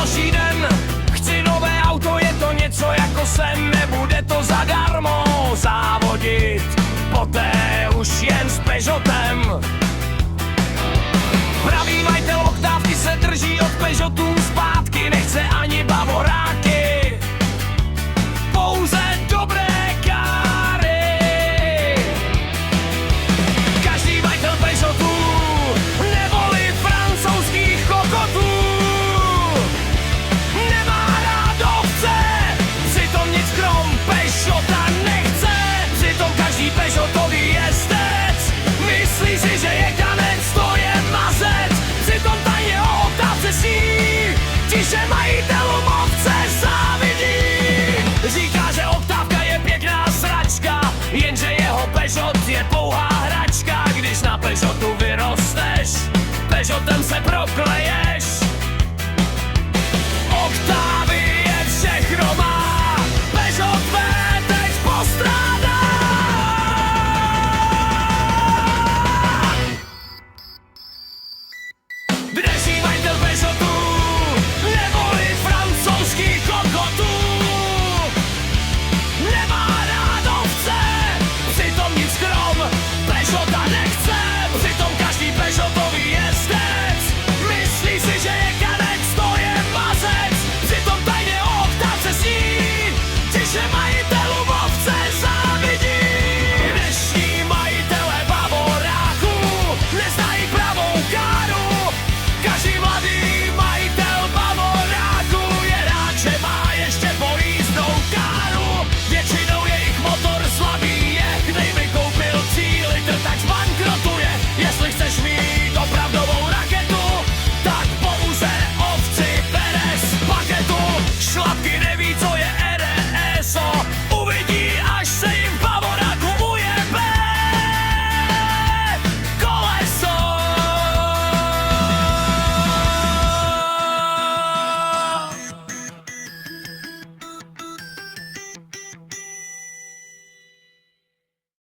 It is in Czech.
další den. Chci nové auto, je to něco jako sen, nebude to zadarmo závodit, poté už jen s Peugeotem. Pravý majitel Oktávky se drží od Peugeotů zpátky, nechce ani Bavoráky, pouze dobré káry. Každý majitel Peugeotů neboli francouzských kokotů nemá rád ovce, přitom nic krom Peugeota nechce. Přitom každý Peugeotový jezdec myslí si, že je kanec, to je mazec. Přitom tajně o Oktávce sní, tiše majitelům ovce závidí. Říká, že Oktávka je pěkná sračka, jenže jeho Peugeot je pouhá hračka. Když na Peugeotu vyrosteš, Peugeotem se prokleje.